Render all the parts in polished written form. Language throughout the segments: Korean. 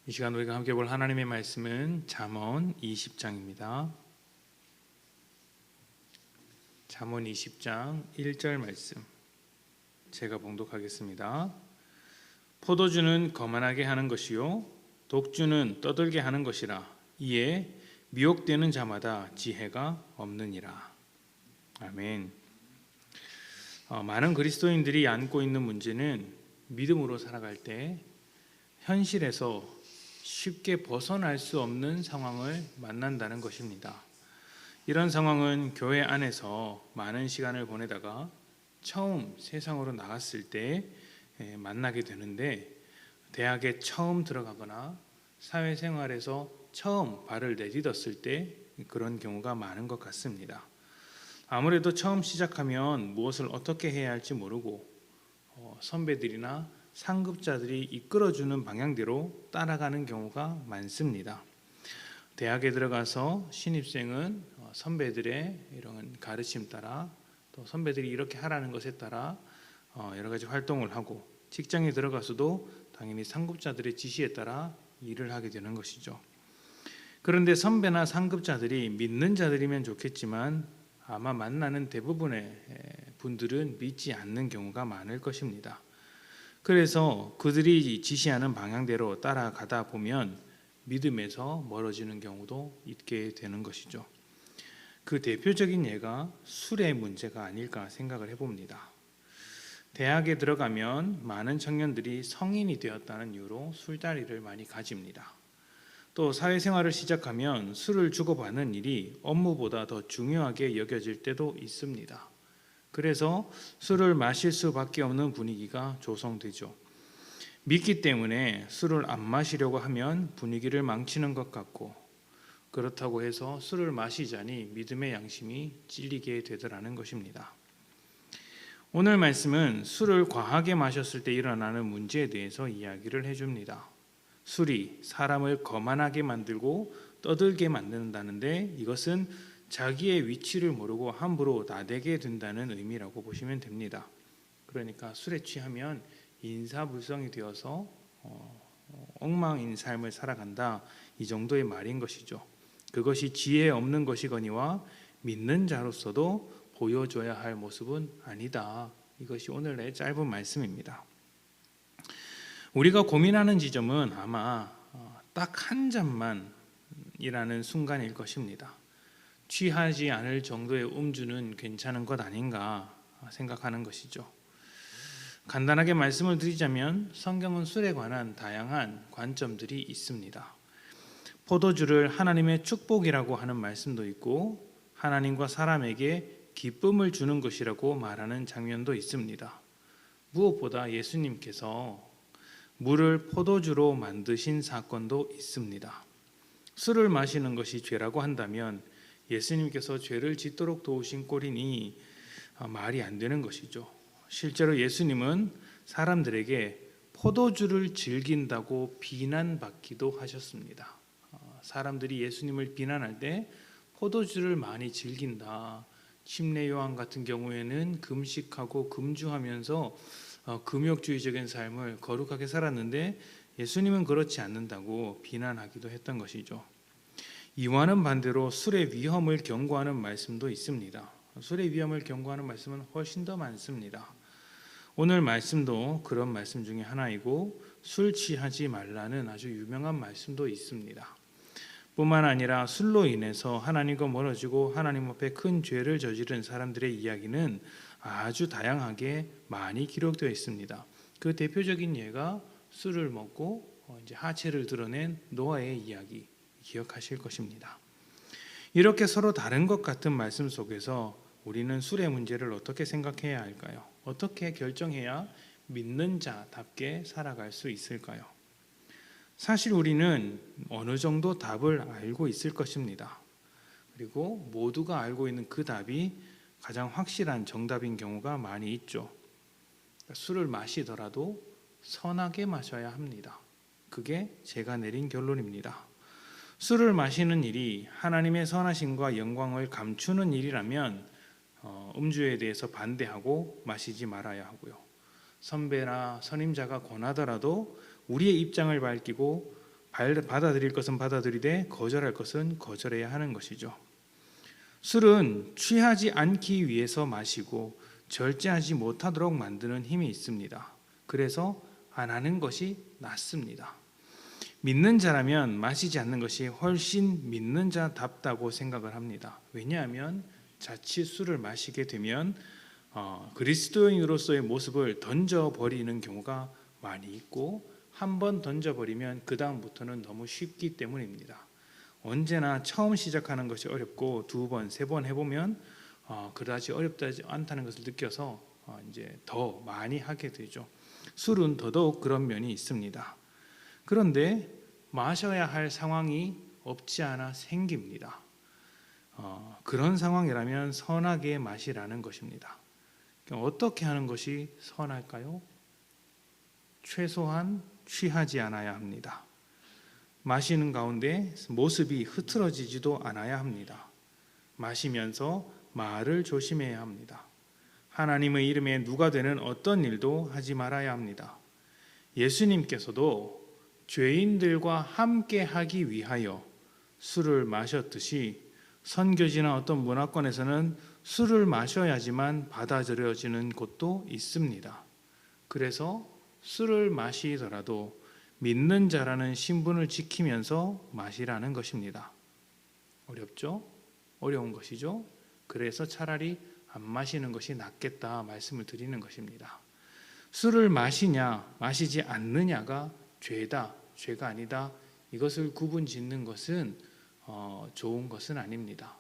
이 시간 우리가 함께 볼 하나님의 말씀은 잠언 20장입니다. 잠언 20장 1절 말씀 제가 봉독하겠습니다. 포도주는 거만하게 하는 것이요 독주는 떠들게 하는 것이라. 이에 미혹되는 자마다 지혜가 없느니라. 아멘. 많은 그리스도인들이 안고 있는 문제는 믿음으로 살아갈 때 현실에서 쉽게 벗어날 수 없는 상황을 만난다는 것입니다. 이런 상황은 교회 안에서 많은 시간을 보내다가 처음 세상으로 나갔을 때 만나게 되는데, 대학에 처음 들어가거나 사회생활에서 처음 발을 내딛었을 때 그런 경우가 많은 것 같습니다. 아무래도 처음 시작하면 무엇을 어떻게 해야 할지 모르고 선배들이나 상급자들이 이끌어주는 방향대로 따라가는 경우가 많습니다. 대학에 들어가서 신입생은 선배들의 이런 가르침 따라, 또 선배들이 이렇게 하라는 것에 따라 여러 가지 활동을 하고, 직장에 들어가서도 당연히 상급자들의 지시에 따라 일을 하게 되는 것이죠. 그런데 선배나 상급자들이 믿는 자들이면 좋겠지만 아마 만나는 대부분의 분들은 믿지 않는 경우가 많을 것입니다. 그래서 그들이 지시하는 방향대로 따라가다 보면 믿음에서 멀어지는 경우도 있게 되는 것이죠. 그 대표적인 예가 술의 문제가 아닐까 생각을 해봅니다. 대학에 들어가면 많은 청년들이 성인이 되었다는 이유로 술자리를 많이 가집니다. 또 사회생활을 시작하면 술을 주고받는 일이 업무보다 더 중요하게 여겨질 때도 있습니다. 그래서 술을 마실 수밖에 없는 분위기가 조성되죠. 믿기 때문에 술을 안 마시려고 하면 분위기를 망치는 것 같고, 그렇다고 해서 술을 마시자니 믿음의 양심이 찔리게 되더라는 것입니다. 오늘 말씀은 술을 과하게 마셨을 때 일어나는 문제에 대해서 이야기를 해줍니다. 술이 사람을 거만하게 만들고 떠들게 만든다는데, 이것은 자기의 위치를 모르고 함부로 나대게 된다는 의미라고 보시면 됩니다. 그러니까 술에 취하면 인사불성이 되어서 엉망인 삶을 살아간다, 이 정도의 말인 것이죠. 그것이 지혜 없는 것이거니와 믿는 자로서도 보여줘야 할 모습은 아니다. 이것이 오늘의 짧은 말씀입니다. 우리가 고민하는 지점은 아마 딱 한 잔만이라는 순간일 것입니다. 취하지 않을 정도의 음주는 괜찮은 것 아닌가 생각하는 것이죠. 간단하게 말씀을 드리자면 성경은 술에 관한 다양한 관점들이 있습니다. 포도주를 하나님의 축복이라고 하는 말씀도 있고, 하나님과 사람에게 기쁨을 주는 것이라고 말하는 장면도 있습니다. 무엇보다 예수님께서 물을 포도주로 만드신 사건도 있습니다. 술을 마시는 것이 죄라고 한다면 예수님께서 죄를 짓도록 도우신 꼴이니 말이 안 되는 것이죠. 실제로 예수님은 사람들에게 포도주를 즐긴다고 비난받기도 하셨습니다. 사람들이 예수님을 비난할 때 포도주를 많이 즐긴다, 침례 요한 같은 경우에는 금식하고 금주하면서 금욕주의적인 삶을 거룩하게 살았는데 예수님은 그렇지 않는다고 비난하기도 했던 것이죠. 이와는 반대로 술의 위험을 경고하는 말씀도 있습니다. 술의 위험을 경고하는 말씀은 훨씬 더 많습니다. 오늘 말씀도 그런 말씀 중에 하나이고, 술 취하지 말라는 아주 유명한 말씀도 있습니다. 뿐만 아니라 술로 인해서 하나님과 멀어지고 하나님 앞에 큰 죄를 저지른 사람들의 이야기는 아주 다양하게 많이 기록되어 있습니다. 그 대표적인 예가 술을 먹고 이제 하체를 드러낸 노아의 이야기, 기억하실 것입니다. 이렇게 서로 다른 것 같은 말씀 속에서 우리는 술의 문제를 어떻게 생각해야 할까요? 어떻게 결정해야 믿는 자답게 살아갈 수 있을까요? 사실 우리는 어느 정도 답을 알고 있을 것입니다. 그리고 모두가 알고 있는 그 답이 가장 확실한 정답인 경우가 많이 있죠. 술을 마시더라도 선하게 마셔야 합니다. 그게 제가 내린 결론입니다. 술을 마시는 일이 하나님의 선하심과 영광을 감추는 일이라면 음주에 대해서 반대하고 마시지 말아야 하고요. 선배나 선임자가 권하더라도 우리의 입장을 밝히고 받아들일 것은 받아들이되 거절할 것은 거절해야 하는 것이죠. 술은 취하지 않기 위해서 마시고 절제하지 못하도록 만드는 힘이 있습니다. 그래서 안 하는 것이 낫습니다. 믿는 자라면 마시지 않는 것이 훨씬 믿는 자답다고 생각을 합니다. 왜냐하면 자칫 술을 마시게 되면 그리스도인으로서의 모습을 던져버리는 경우가 많이 있고, 한 번 던져버리면 그 다음부터는 너무 쉽기 때문입니다. 언제나 처음 시작하는 것이 어렵고 두 번, 세 번 해보면 그다지 어렵지 않다는 것을 느껴서 이제 더 많이 하게 되죠. 술은 더더욱 그런 면이 있습니다. 그런데 마셔야 할 상황이 없지 않아 생깁니다. 그런 상황이라면 선하게 마시라는 것입니다. 어떻게 하는 것이 선할까요? 최소한 취하지 않아야 합니다. 마시는 가운데 모습이 흐트러지지도 않아야 합니다. 마시면서 말을 조심해야 합니다. 하나님의 이름에 누가 되는 어떤 일도 하지 말아야 합니다. 예수님께서도 죄인들과 함께 하기 위하여 술을 마셨듯이 선교지나 어떤 문화권에서는 술을 마셔야지만 받아들여지는 곳도 있습니다. 그래서 술을 마시더라도 믿는 자라는 신분을 지키면서 마시라는 것입니다. 어렵죠? 어려운 것이죠? 그래서 차라리 안 마시는 것이 낫겠다 말씀을 드리는 것입니다. 술을 마시냐 마시지 않느냐가 죄다, 죄가 아니다, 이것을 구분짓는 것은 좋은 것은 아닙니다.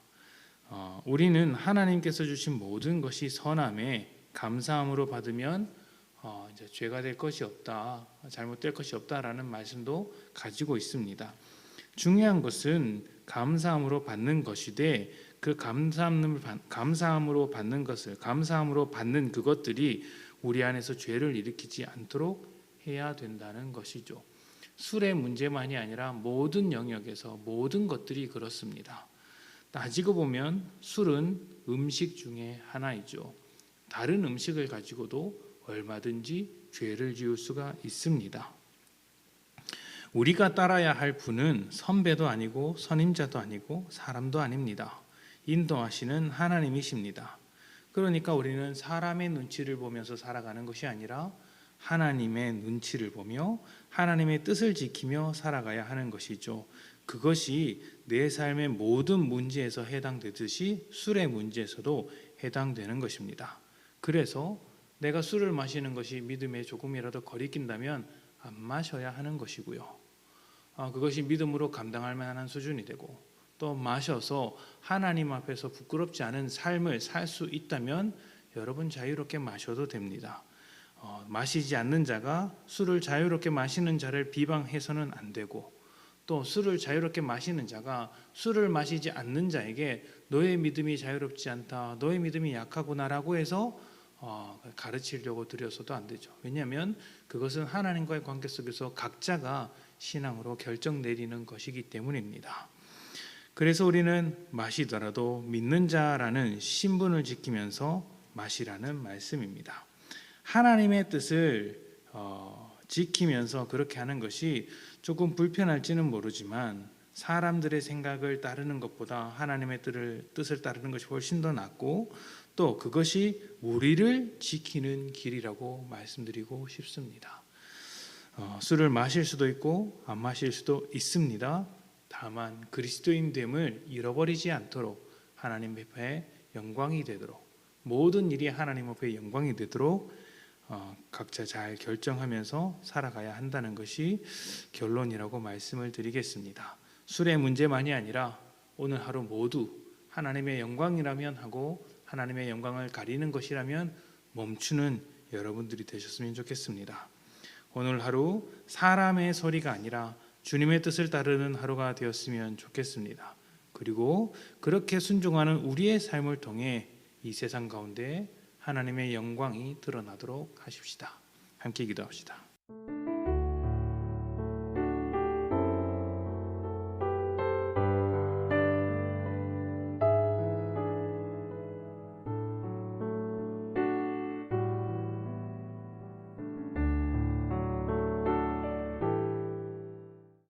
우리는 하나님께서 주신 모든 것이 선함에 감사함으로 받으면 이제 죄가 될 것이 없다, 잘못될 것이 없다라는 말씀도 가지고 있습니다. 중요한 것은 감사함으로 받는 것이되, 그 감사함으로 받는 것을, 감사함으로 받는 그것들이 우리 안에서 죄를 일으키지 않도록 해야 된다는 것이죠. 술의 문제만이 아니라 모든 영역에서 모든 것들이 그렇습니다. 따지고 보면 술은 음식 중에 하나이죠. 다른 음식을 가지고도 얼마든지 죄를 지을 수가 있습니다. 우리가 따라야 할 분은 선배도 아니고 선임자도 아니고 사람도 아닙니다. 인도하시는 하나님이십니다. 그러니까 우리는 사람의 눈치를 보면서 살아가는 것이 아니라 하나님의 눈치를 보며 하나님의 뜻을 지키며 살아가야 하는 것이죠. 그것이 내 삶의 모든 문제에서 해당되듯이 술의 문제에서도 해당되는 것입니다. 그래서 내가 술을 마시는 것이 믿음에 조금이라도 거리낀다면 안 마셔야 하는 것이고요. 그것이 믿음으로 감당할 만한 수준이 되고, 또 마셔서 하나님 앞에서 부끄럽지 않은 삶을 살 수 있다면 여러분 자유롭게 마셔도 됩니다. 마시지 않는 자가 술을 자유롭게 마시는 자를 비방해서는 안 되고, 또 술을 자유롭게 마시는 자가 술을 마시지 않는 자에게 너의 믿음이 자유롭지 않다, 너의 믿음이 약하구나라고 해서 가르치려고 들여서도 안 되죠. 왜냐하면 그것은 하나님과의 관계 속에서 각자가 신앙으로 결정 내리는 것이기 때문입니다. 그래서 우리는 마시더라도 믿는 자라는 신분을 지키면서 마시라는 말씀입니다. 하나님의 뜻을 지키면서 그렇게 하는 것이 조금 불편할지는 모르지만, 사람들의 생각을 따르는 것보다 하나님의 뜻을 따르는 것이 훨씬 더 낫고, 또 그것이 우리를 지키는 길이라고 말씀드리고 싶습니다. 술을 마실 수도 있고 안 마실 수도 있습니다. 다만 그리스도인됨을 잃어버리지 않도록 하나님 앞에 영광이 되도록, 모든 일이 하나님 앞에 영광이 되도록 각자 잘 결정하면서 살아가야 한다는 것이 결론이라고 말씀을 드리겠습니다. 술의 문제만이 아니라 오늘 하루 모두 하나님의 영광이라면 하고 하나님의 영광을 가리는 것이라면 멈추는 여러분들이 되셨으면 좋겠습니다. 오늘 하루 사람의 소리가 아니라 주님의 뜻을 따르는 하루가 되었으면 좋겠습니다. 그리고 그렇게 순종하는 우리의 삶을 통해 이 세상 가운데 하나님의 영광이 드러나도록 하십시다. 함께 기도합시다.